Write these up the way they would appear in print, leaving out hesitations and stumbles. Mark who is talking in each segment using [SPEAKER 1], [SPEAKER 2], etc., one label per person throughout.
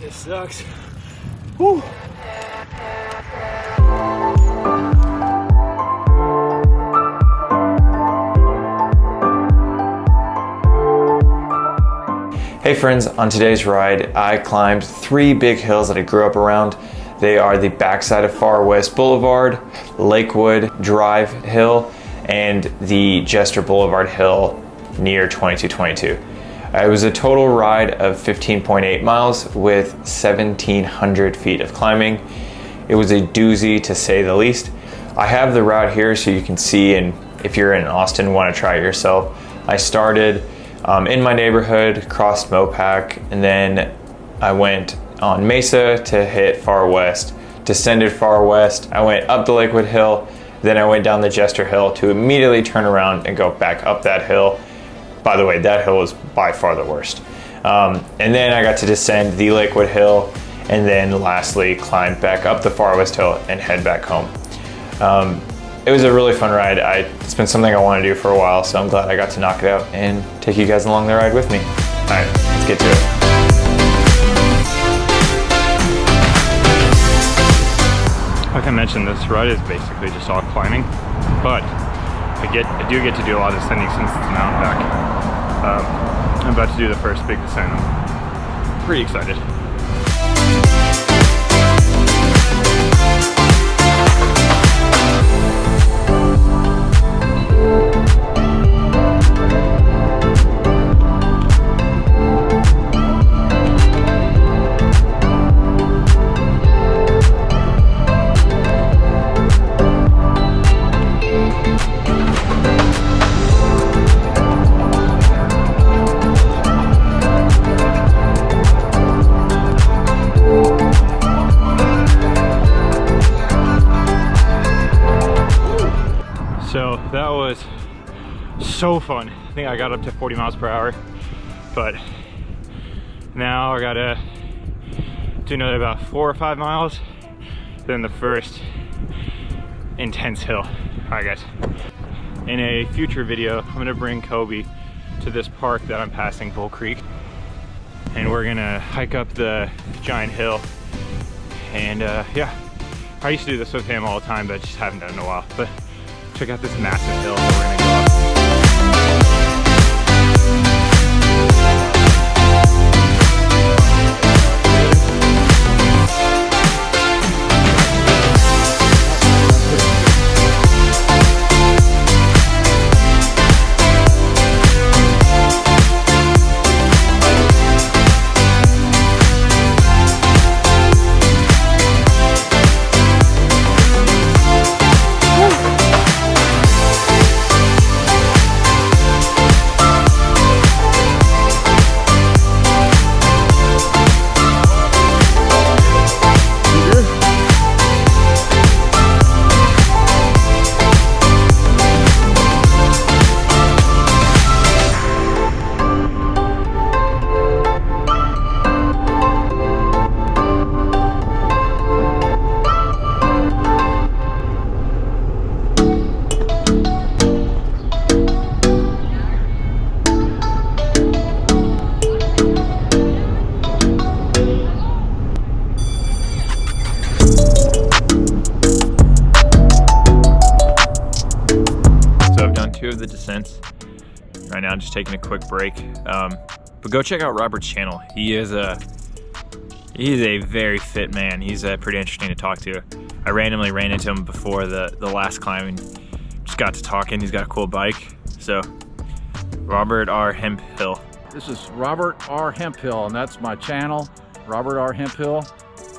[SPEAKER 1] This sucks. Whew.
[SPEAKER 2] Hey friends, on today's ride, I climbed 3 big hills that I grew up around. They are the backside of Far West Boulevard, Lakewood Drive Hill, and the Jester Boulevard Hill near 2222. It was a total ride of 15.8 miles with 1,700 feet of climbing. It was a doozy to say the least. I have the route here so you can see, and if you're in Austin, want to try it yourself. I started in my neighborhood, crossed Mopac, and then I went on Mesa to hit Far West, descended Far West, I went up the Lakewood Hill, then I went down the Jester Hill to immediately turn around and go back up that hill. By the way, that hill was by far the worst. And then I got to descend the Lakewood Hill, and then lastly climb back up the Far West Hill and head back home. It was a really fun ride. It's been something I want to do for a while, so I'm glad I got to knock it out and take you guys along the ride with me. All right, let's get to it.
[SPEAKER 1] Like I mentioned, this ride is basically just all climbing, but I do get to do a lot of descending since it's a mountain bike. I'm about to do the first big descent. I'm pretty excited. So that was so fun. I think I got up to 40 miles per hour, but now I gotta do another about 4 or 5 miles, then the first intense hill, I guess. In a future video, I'm gonna bring Kobe to this park that I'm passing, Bull Creek, and we're gonna hike up the giant hill. And yeah, I used to do this with him all the time, but just haven't done it in a while. But check out this massive hill that we're gonna go up. Of the descents right now. I'm just taking a quick break, but go check out Robert's channel. He's a very fit man. He's pretty interesting to talk to. I randomly ran into him before the last climb and just got to talking. He's got a cool bike. So Robert R. Hemphill.
[SPEAKER 3] This is Robert R. Hemphill, and that's my channel, Robert R. Hemphill,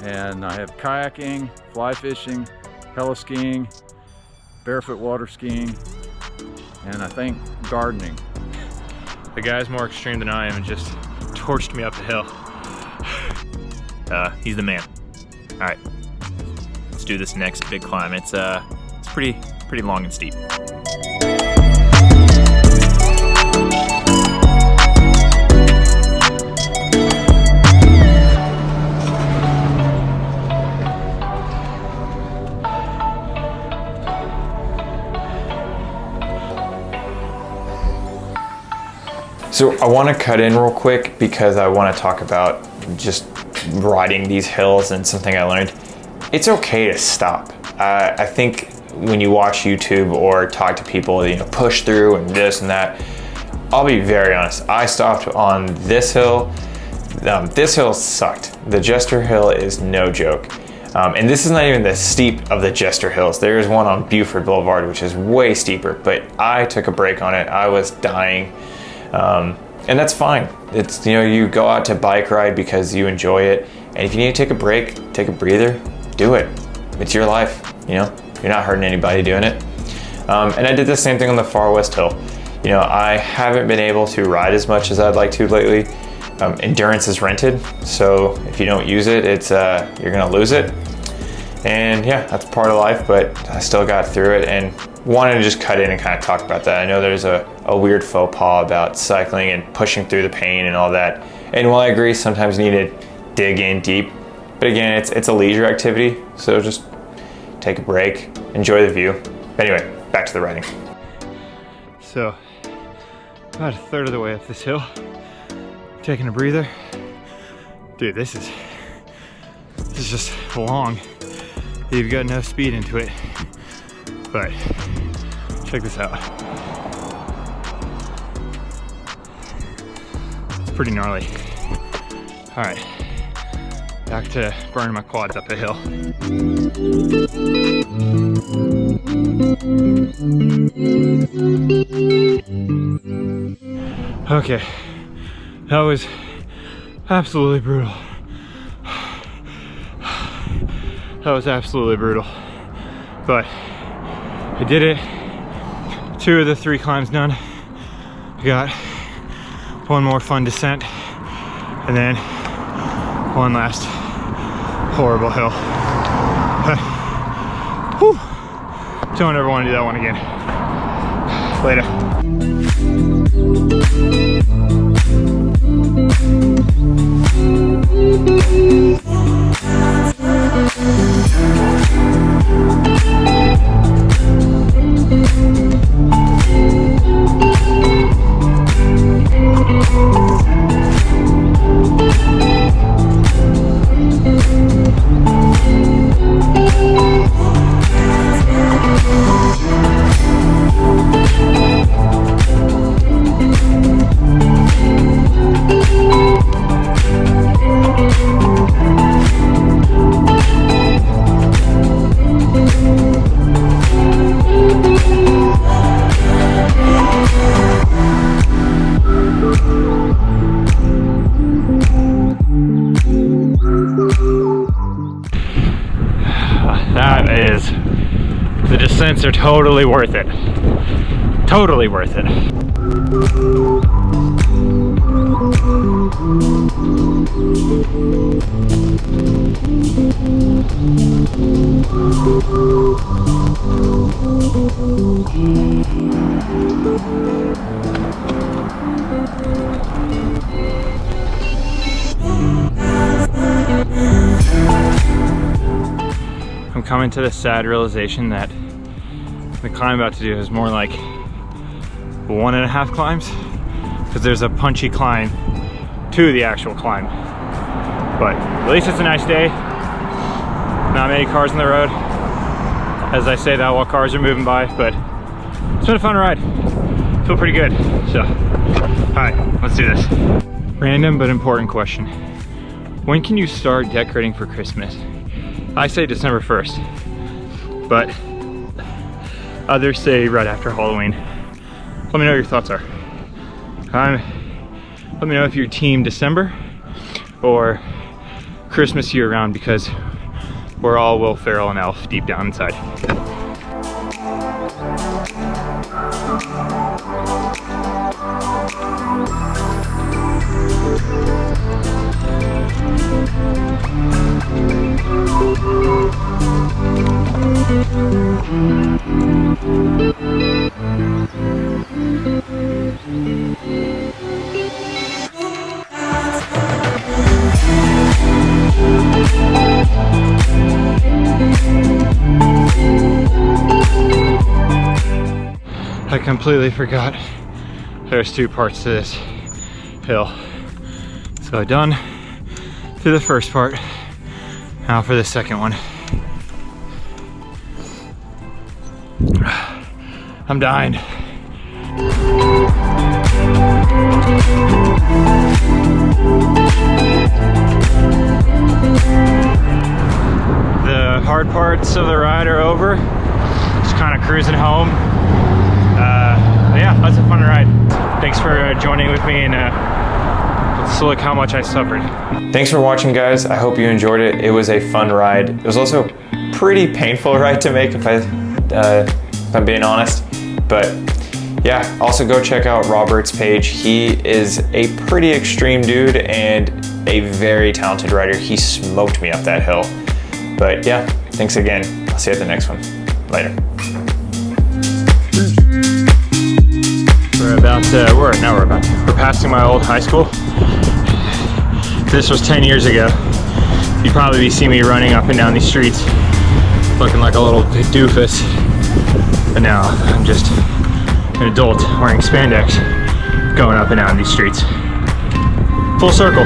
[SPEAKER 3] and I have kayaking, fly fishing, heli-skiing, barefoot water skiing, and I think gardening.
[SPEAKER 1] The guy's more extreme than I am and just torched me up the hill. He's the man. All right, let's do this next big climb. It's pretty long and steep.
[SPEAKER 2] So I want to cut in real quick because I want to talk about just riding these hills, and something I learned, it's okay to stop. I think when you watch YouTube or talk to people, you know, push through and this and that, I'll be very honest, I stopped on this hill. This hill sucked. The Jester Hill is no joke. And this is not even the steep of the Jester Hills. There's one on Buford Boulevard, which is way steeper, but I took a break on it. I was dying. And that's fine. It's, you know, you go out to bike ride because you enjoy it. And if you need to take a break, take a breather, do it. It's your life, you know? You're not hurting anybody doing it. And I did the same thing on the Far West Hill. You know, I haven't been able to ride as much as I'd like to lately. Endurance is rented, so if you don't use it, it's you're gonna lose it. And yeah, that's part of life, but I still got through it and wanted to just cut in and kind of talk about that. I know there's a weird faux pas about cycling and pushing through the pain and all that. And while I agree, sometimes you need to dig in deep, but again, it's a leisure activity, so just take a break, enjoy the view. Anyway, back to the riding.
[SPEAKER 1] So, about a third of the way up this hill, taking a breather. Dude, this is just long. You've got no speed into it, but check this out. It's pretty gnarly. All right, back to burning my quads up the hill. Okay, that was absolutely brutal. That was absolutely brutal, but I did it. 2 of the 3 climbs done. I got one more fun descent, and then one last horrible hill. Whew. Don't ever want to do that one again. Later. The descents are totally worth it. Totally worth it. I'm coming to the sad realization that the climb I'm about to do is more like 1.5 climbs, because there's a punchy climb to the actual climb. But at least it's a nice day. Not many cars on the road. As I say that while cars are moving by, but it's been a fun ride. Feel pretty good. So, all right, let's do this. Random but important question. When can you start decorating for Christmas? I say December 1st, but others say right after Halloween. Let me know what your thoughts are. Let me know if you're team December or Christmas year round, because we're all Will Ferrell and Elf deep down inside. I completely forgot there's 2 parts to this hill. So done to the first part. Now for the second one. I'm dying. The hard parts of the ride are over. Just kind of cruising home. Yeah, that's a fun ride. Thanks for joining with me, and let's look how much I suffered.
[SPEAKER 2] Thanks for watching, guys. I hope you enjoyed it. It was a fun ride. It was also a pretty painful ride to make, if I'm being honest. But yeah, also go check out Robert's page. He is a pretty extreme dude and a very talented rider. He smoked me up that hill. But yeah, thanks again. I'll see you at the next one. Later.
[SPEAKER 1] We're passing my old high school. This was 10 years ago. You'd probably see me running up and down these streets looking like a little doofus. But now I'm just an adult wearing spandex going up and down these streets. Full circle.